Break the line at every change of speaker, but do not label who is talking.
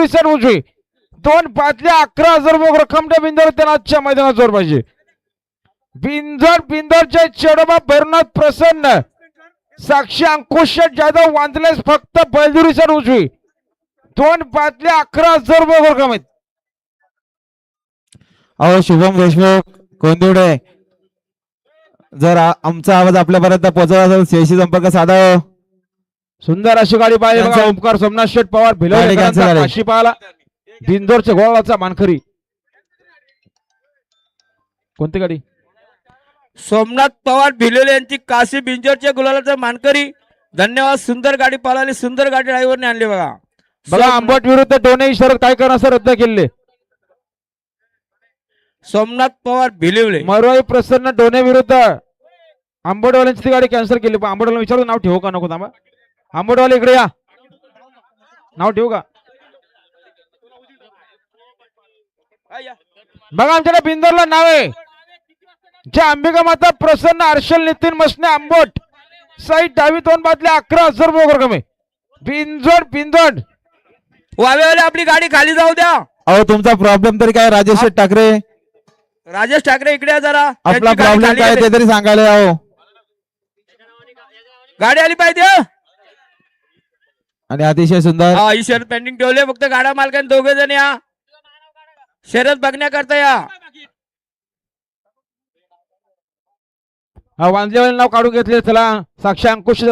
Sir उजवी 2/11,000 रक्कम त्या बिंदर त्यांना आजच्या मैदानात जोर पाहिजे. बिंदरचे चेडोबा भैरवनाथ प्रसन्न साक्षी अंकुश जाधव वांजलेस फक्त बैलदुरी सर उजवी 2/11,000 रक्कम आहेत.
अहो शुभम देशमुख कोंदिवडे, जर आमचा आवाज आपल्यापर्यंत पोहोचला असेल शेशी संपर्क साधा.
सुंदर अशी गाडी पाहिली बघा. ओमकार सोमनाथ शेठ पवार भिलवडी पाहिला बिंदोरच्या गोळाचा मानकरी. कोणती गाडी?
सोमनाथ पवार भिलोले यांची काशी बिंजोरच्या गुलालाचा मानकरी. धन्यवाद. सुंदर गाडी पाळाली, सुंदर गाडी ड्रायव्हरने आणली बघा.
बघा आंबट विरुद्ध डोने ही शरद काय करणार सर रद्द केले.
सोमनाथ पवार भिलवले.
मरोई प्रसन्न डोने विरुद्ध आंबटवाल्यांची ती गाडी कॅन्सल केली. पण आंबटवाला विचारू नाव ठेवू का नको? थांबा आंबटवाले इकडे या. नाव ठेवू का? बघा आमच्याकडे बिंदरला नाव आहे. जे अंबिका माता प्रसन्न हर्षल नितीन मसने आंबोट साईड डावी 2/11,000 रक्कम आहे. बिंदोड
वावेवाले आपली गाडी खाली जाऊ द्या.
अहो तुमचा प्रॉब्लेम तरी काय राजेश ठाकरे?
राजेश ठाकरे इकडे या जरा.
आपला
त्यांची गाडी
प्रॉब्लेम
खाली
काय
गेली.
ते तरी सांगायला. अहो
गाडी आली पाहिजे.
आणि अतिशय सुंदर
हा ही शर्यत पेंडिंग ठेवले. फक्त गाडा मालकाने दोघे जण या शर्यत बघण्याकरता या.
वांजलेवाले नाव काढून घेतले. चला साक्षी अंकुश